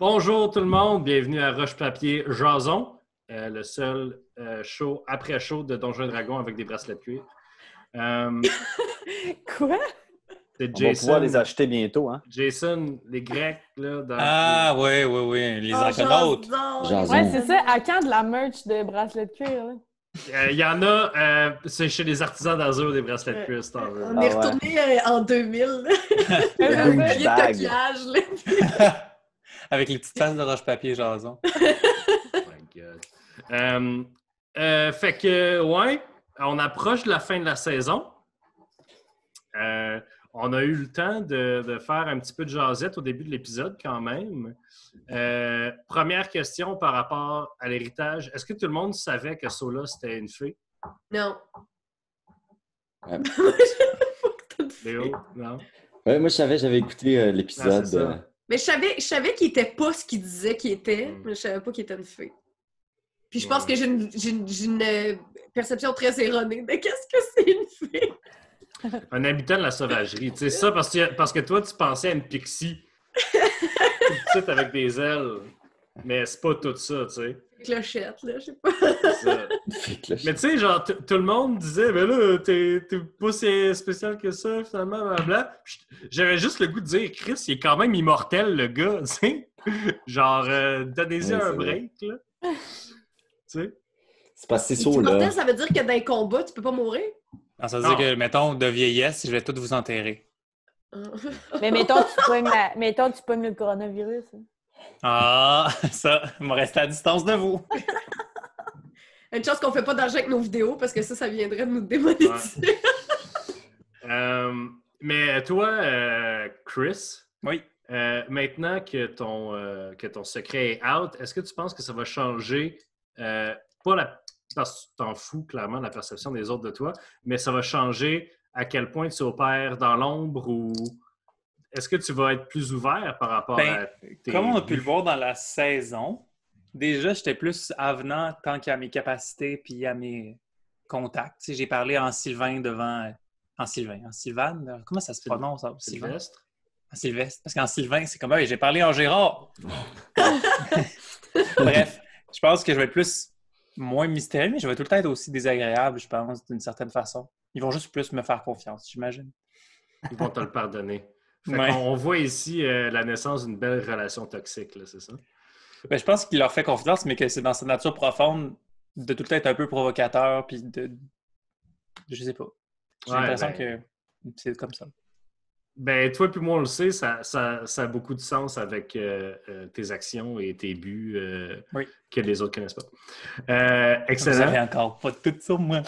Bonjour tout le monde, bienvenue à Roche-Papier Jason, le seul show après-show de Donjons et Dragons avec des bracelets de cuir. Quoi? C'est On va pouvoir les acheter bientôt, hein? Jason, les Grecs, là, dans Ah, oui, les Argonautes. Jason. Ouais, c'est ça. À quand de la merch de bracelets de cuir, là? Il y en a, c'est chez les artisans d'Azur des bracelets de cuir, si t'en veux. On est retourné en 2000. Un Le douchebag. toquillage, là. Avec les petites faces de roche-papier jason. Oh my God. Fait que, ouais, on approche de la fin de la saison. On a eu le temps de faire un petit peu de jasette au début de l'épisode quand même. Première question par rapport à l'héritage. Est-ce que tout le monde savait que Sola, c'était une fée? Non. Ouais. Léo? Non? Ouais, moi, je savais, j'avais écouté l'épisode. Ah, c'est ça. Mais je savais qu'il était pas ce qu'il disait qu'il était, mais je savais pas qu'il était une fée. Puis je pense que j'ai une perception très erronée de qu'est-ce que c'est une fée. Un habitant de la sauvagerie. Tu sais ça parce que toi, tu pensais à une pixie. Toute petite avec des ailes. Mais c'est pas tout ça, tu sais. Clochette, là, je sais pas. C'est ça. Mais tu sais, genre, tout le monde disait, mais là, t'es pas si spécial que ça, finalement, blablabla. J'avais juste le goût de dire, Chris, il est quand même immortel, le gars, tu sais. Genre, donnez-y un break, là. Tu sais. C'est parce que c'est Immortel, Sola. ça veut dire que dans un combat, tu peux pas mourir? Non, ça veut dire que, mettons, de vieillesse, je vais tous vous enterrer. Mais mettons, tu pognes le coronavirus. Hein. Ah, ça, on va rester à distance de vous. Une chance qu'on fait pas d'argent avec nos vidéos, parce que ça viendrait de nous démonétiser. Mais toi, Chris, Oui. maintenant que ton secret est out, est-ce que tu penses que ça va changer, parce que tu t'en fous clairement de la perception des autres de toi, mais ça va changer à quel point tu opères dans l'ombre ou est-ce que tu vas être plus ouvert par rapport à tes... Comme on a pu le voir dans la saison, déjà, j'étais plus avenant tant qu'à mes capacités puis à mes contacts. Tu sais, j'ai parlé en Sylvain devant... En Sylvane? Comment ça se prononce? Ça? Sylvestre? En Sylvestre. Parce qu'en Sylvain, c'est comme, hey, j'ai parlé en Gérard. Bref, je pense que je vais être moins mystérieux, mais je vais tout le temps être aussi désagréable, je pense, d'une certaine façon. Ils vont juste plus me faire confiance, j'imagine. Ils vont te le pardonner. Ouais. On voit ici la naissance d'une belle relation toxique, là, c'est ça? Ben, je pense qu'il leur fait confiance, mais que c'est dans sa nature profonde de tout le temps être un peu provocateur, puis de... Je sais pas. J'ai l'impression que c'est comme ça. Ben, toi puis moi, on le sait, ça a beaucoup de sens avec tes actions et tes buts que les autres ne connaissent pas. Excellent. Vous avez encore pas tout sur moi.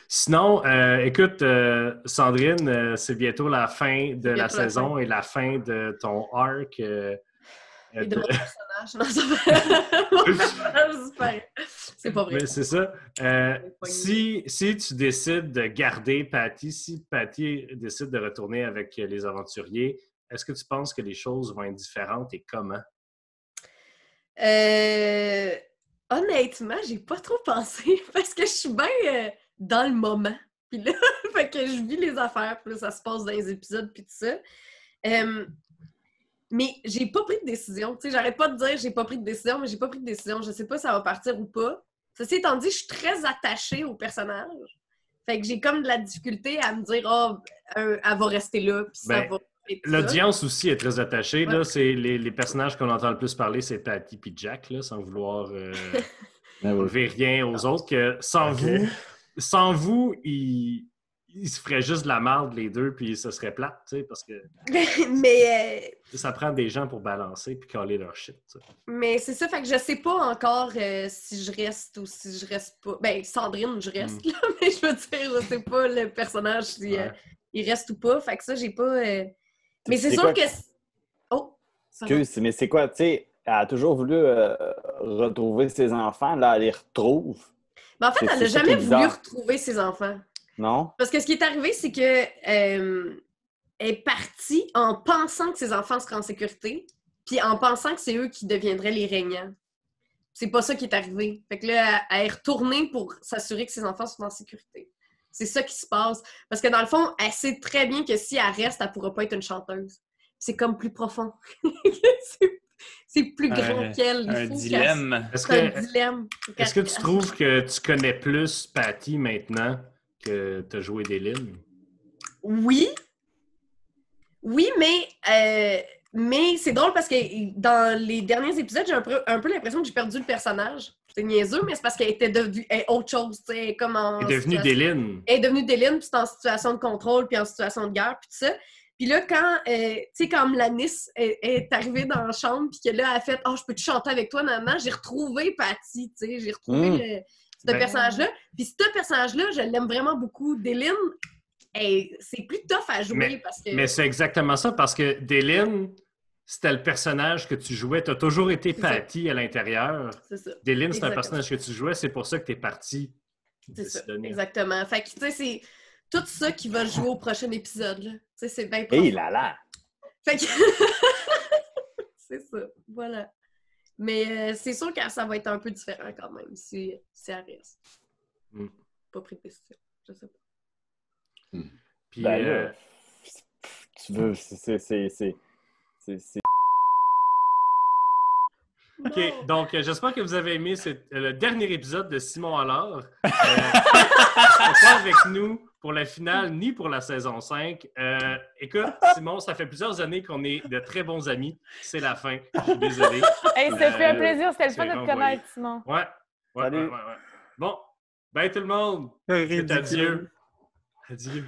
Sinon, écoute, Sandrine, c'est bientôt la fin de la saison et la fin de ton arc. Et de mon personnage. Non, c'est pas vrai. Mais c'est ça. Si tu décides de garder Patty, si Patty décide de retourner avec les aventuriers, est-ce que tu penses que les choses vont être différentes et comment? Honnêtement, j'ai pas trop pensé parce que je suis bien dans le moment. Puis là, fait que je vis les affaires, puis là, ça se passe dans les épisodes, puis tout ça. Mais j'ai pas pris de décision. Tu sais, j'arrête pas de dire j'ai pas pris de décision, mais j'ai pas pris de décision. Je sais pas si ça va partir ou pas. Ceci étant dit, je suis très attachée au personnage. Fait que j'ai comme de la difficulté à me dire elle va rester là, puis ça va. L'audience aussi est très attachée. Ouais. Là, c'est les personnages qu'on entend le plus parler, c'est Patty et Jack, là, sans vouloir enlever rien aux autres. Que sans vous, ils se feraient juste de la merde, les deux, puis ça serait plate, tu sais, parce que mais ça prend des gens pour balancer puis caler leur shit. T'sais. Mais c'est ça, fait que je sais pas encore si je reste ou si je reste pas. Ben, Sandrine, je reste, là, mais je veux dire, je sais pas le personnage si il reste ou pas, fait que ça, j'ai pas... Mais c'est sûr que... Oh! Mais c'est quoi, tu sais, elle a toujours voulu retrouver ses enfants, là, elle les retrouve. Mais en fait, elle n'a jamais voulu retrouver ses enfants. Non? Parce que ce qui est arrivé, c'est que elle est partie en pensant que ses enfants seraient en sécurité, puis en pensant que c'est eux qui deviendraient les régnants. C'est pas ça qui est arrivé. Fait que là, elle est retournée pour s'assurer que ses enfants sont en sécurité. C'est ça qui se passe. Parce que dans le fond, elle sait très bien que si elle reste, elle pourra pas être une chanteuse. c'est comme plus profond. c'est plus grand qu'elle. Un dilemme. C'est un dilemme. Est-ce que tu trouves que tu connais plus Patty maintenant que tu as joué Déline? Oui. Oui, mais c'est drôle parce que dans les derniers épisodes, j'ai un peu l'impression que j'ai perdu le personnage. C'est niaiseux, mais c'est parce qu'elle était devenue autre chose. Comme Elle est devenue Déline. Elle est devenue Déline, puis c'est en situation de contrôle, puis en situation de guerre, puis tout ça. Puis là, quand Melanis est arrivée dans la chambre, puis que là, elle a fait « Oh, je peux te chanter avec toi, maman », j'ai retrouvé Patty, tu sais, j'ai retrouvé ce personnage-là. Puis ce personnage-là, je l'aime vraiment beaucoup. Déline, c'est plus tough à jouer parce que... Mais c'est exactement ça, parce que Déline, c'était le personnage que tu jouais. Tu as toujours été Patty à l'intérieur. C'est ça. Déline, c'est un personnage que tu jouais, c'est pour ça que tu es parti. C'est ça, exactement. Fait que, tu sais, c'est tout ça qui va jouer au prochain épisode, là. Tu sais, c'est bien profond. Hé là là! Fait que... c'est ça, voilà. Mais c'est sûr que ça va être un peu différent quand même, si elle reste. Pas pris de décision, je sais pas. Puis, là, tu veux, c'est... OK, donc j'espère que vous avez aimé le dernier épisode de Simon Allard. Pas avec nous pour la finale ni pour la saison 5. Écoute, Simon, ça fait plusieurs années qu'on est de très bons amis. C'est la fin. Je suis désolé. Hey, ça fait un plaisir. C'était le fun de te connaître, Simon. Ouais. Bon, bye tout le monde. C'est adieu. Adieu.